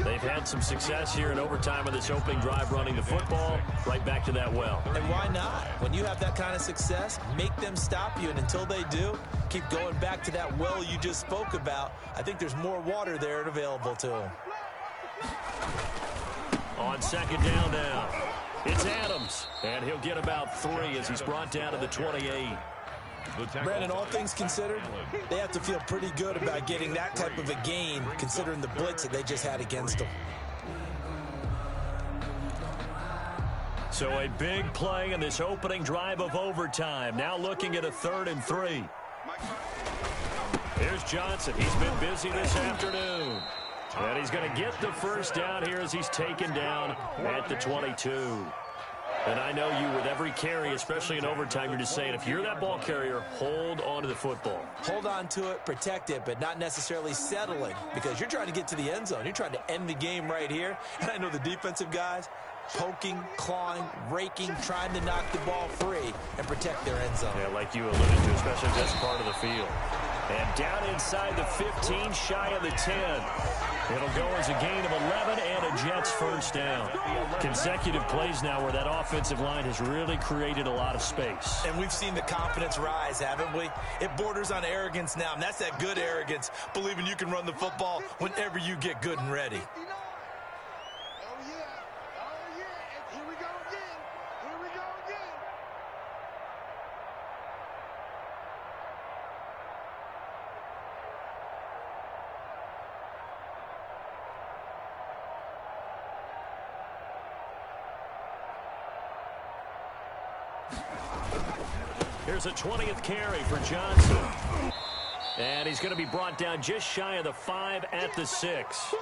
They've had some success here in overtime of this opening drive running the football. Right back to that well. And why not? When you have that kind of success, make them stop you. And until they do, keep going back to that well you just spoke about. I think there's more water there and available to them. On second down now, it's Adams. And he'll get about 3 as he's brought down to the 28. Brandon, all things considered, they have to feel pretty good about getting that type of a gain, considering the blitz that they just had against them. So a big play in this opening drive of overtime. Now looking at a 3rd and 3. Here's Johnson. He's been busy this afternoon. And he's going to get the first down here as he's taken down at the 22. And I know you, with every carry, especially in overtime, you're just saying, if you're that ball carrier, hold on to the football. Hold on to it, protect it, but not necessarily settling, because you're trying to get to the end zone. You're trying to end the game right here. And I know the defensive guys poking, clawing, raking, trying to knock the ball free and protect their end zone. Yeah, like you alluded to, especially if that's part of the field. And down inside the 15, shy of the 10. It'll go as a gain of 11 and a Jets first down. Consecutive plays now where that offensive line has really created a lot of space. And we've seen the confidence rise, haven't we? It borders on arrogance now, and that's that good arrogance, believing you can run the football whenever you get good and ready. Here's a 20th carry for Johnson. And he's going to be brought down just shy of the 5 at the 6.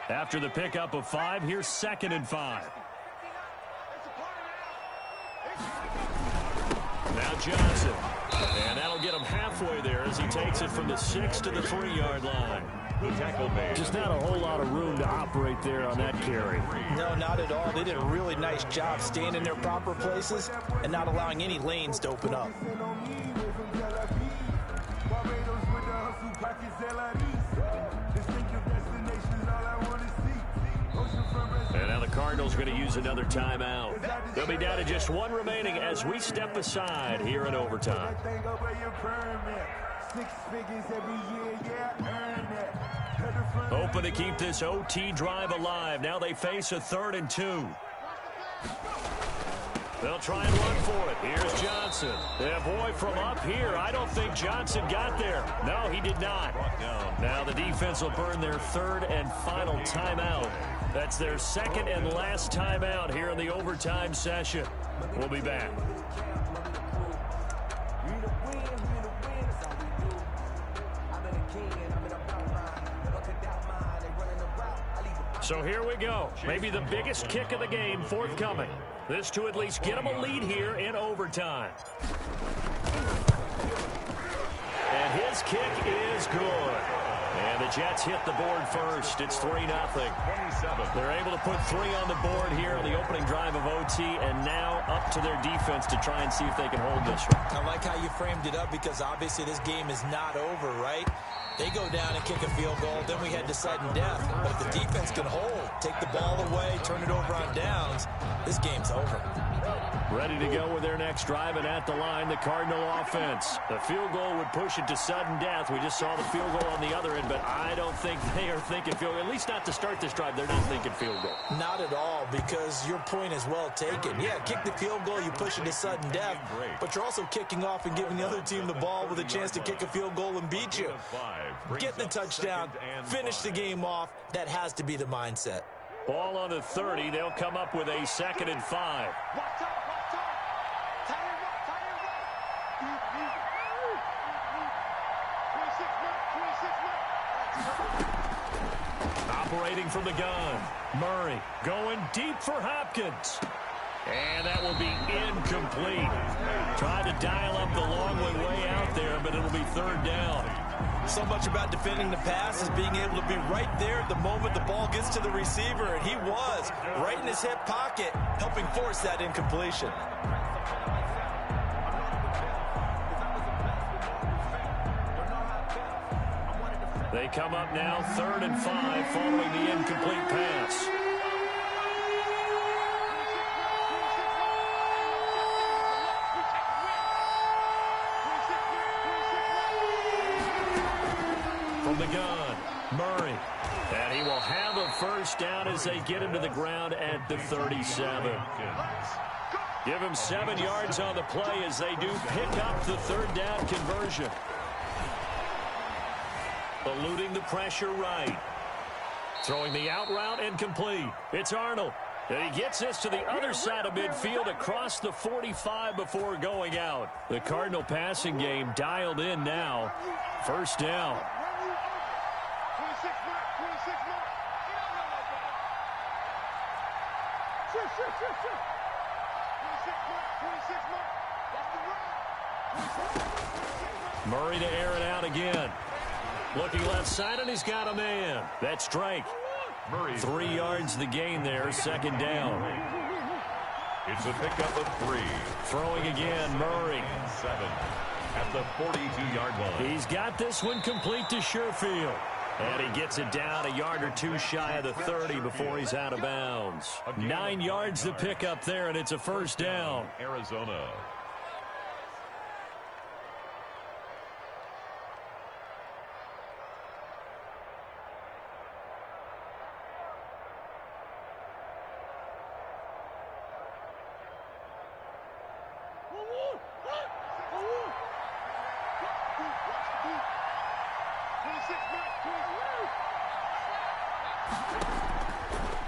After the pickup of 5, here's 2nd and 5. Now Johnson. And that'll get him halfway there as he takes it from the 6 to the 3-yard line. Just not a whole lot of room to operate there on that carry. No, not at all. They did a really nice job staying in their proper places and not allowing any lanes to open up. And now the Cardinals are going to use another timeout. They'll be down to just 1 remaining as we step aside here in overtime. Hoping to keep this OT drive alive. Now they face a 3rd and 2. They'll try and run for it. Here's Johnson. Yeah, boy, from up here, I don't think Johnson got there. No, he did not. Now the defense will burn their 3rd and final timeout. That's their 2nd and last timeout here in the overtime session. We'll be back. So here we go. Maybe the biggest kick of the game forthcoming. This to at least get them a lead here in overtime. And his kick is good. And the Jets hit the board first. It's 3-0. They're able to put 3 on the board here on the opening drive of OT, and now up to their defense to try and see if they can hold this one. I like how you framed it up, because obviously this game is not over, right? They go down and kick a field goal, then we head to sudden death. But if the defense can hold, take the ball away, turn it over on downs, this game's over. Ready to go with their next drive, and at the line, the Cardinal offense. The field goal would push it to sudden death. We just saw the field goal on the other end, but I don't think they are thinking field goal. At least not to start this drive. They're not thinking field goal. Not at all, because your point is well taken. Yeah, kick the field goal, you push it to sudden death, but you're also kicking off and giving the other team the ball with a chance to kick a field goal and beat you. Get the touchdown, finish the game off. That has to be the mindset. Ball on the 30. They'll come up with a 2nd and 5. Operating from the gun. Murray going deep for Hopkins. And that will be incomplete. Tried to dial up the long way out there, but it'll be third down. So much about defending the pass is being able to be right there at the moment the ball gets to the receiver, and he was right in his hip pocket, helping force that incompletion. They come up now 3rd and 5 following the incomplete pass. From the gun, Murray. And he will have a first down as they get him to the ground at the 37. Give him 7 yards on the play as they do pick up the third down conversion. Eluding the pressure right. Throwing the out route incomplete. It's Arnold. And he gets this to the other side of midfield across the 45 before going out. The Cardinal passing game dialed in now. First down. Murray to air it out again. Looking left side, and he's got a man. That's Drake. 3 yards the gain there, second down. It's a pickup of 3. Throwing again, Murray. 7 at the 42-yard line. He's got this one complete to Sherfield. And he gets it down a yard or two shy of the 30 before he's out of bounds. 9 yards to pick up there, and it's a first down. Arizona.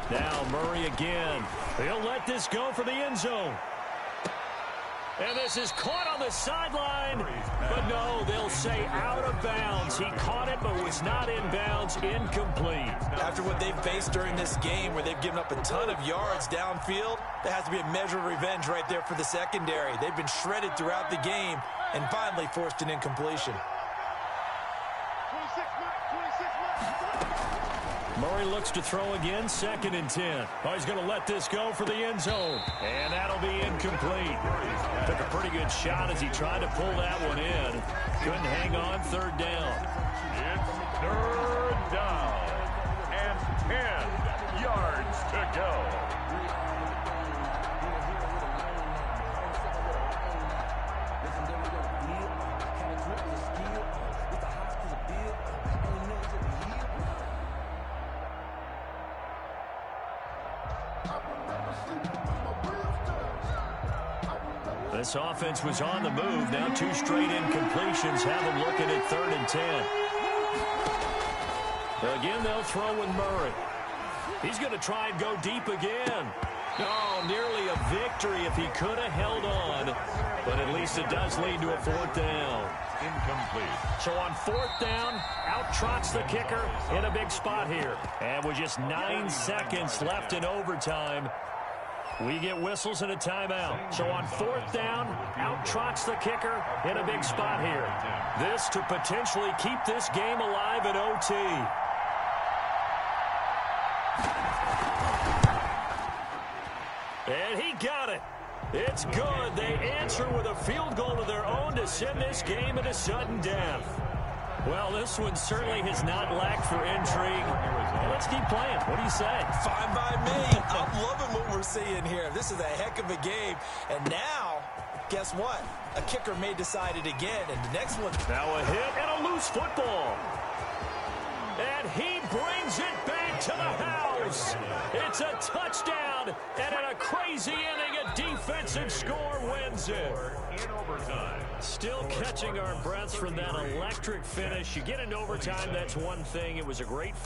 Now Murray again. He'll let this go for the end zone. And this is caught on the sideline. But no, they'll say out of bounds. He caught it but was not in bounds. Incomplete. After what they've faced during this game where they've given up a ton of yards downfield, there has to be a measure of revenge right there for the secondary. They've been shredded throughout the game and finally forced an incompletion. Murray looks to throw again, 2nd and 10. Oh, he's going to let this go for the end zone. And that'll be incomplete. Took a pretty good shot as he tried to pull that one in. Couldn't hang on, third down. It's third down. And 10 yards to go. This offense was on the move. Now 2 straight incompletions have them looking at 3rd and 10. Again, they'll throw with Murray. He's going to try and go deep again. Oh, nearly a victory if he could have held on. But at least it does lead to a 4th down. Incomplete. So on 4th down, out trots the kicker in a big spot here. And with just 9 seconds left in overtime, we get whistles and a timeout. So on 4th down, out trots the kicker in a big spot here. This to potentially keep this game alive in OT. And he got it. It's good. They answer with a field goal of their own to send this game into sudden death. Well, this one certainly has not lacked for intrigue. Let's keep playing. What do you say? Fine by me. I'm loving what we're seeing here. This is a heck of a game. And now, guess what? A kicker may decide it again. And the next one. Now a hit and a loose football. And he brings it back to the house. It's a touchdown. And in a crazy inning, a defensive score wins it. In overtime. Still catching our breaths from that electric finish. You get into overtime, that's one thing. It was a great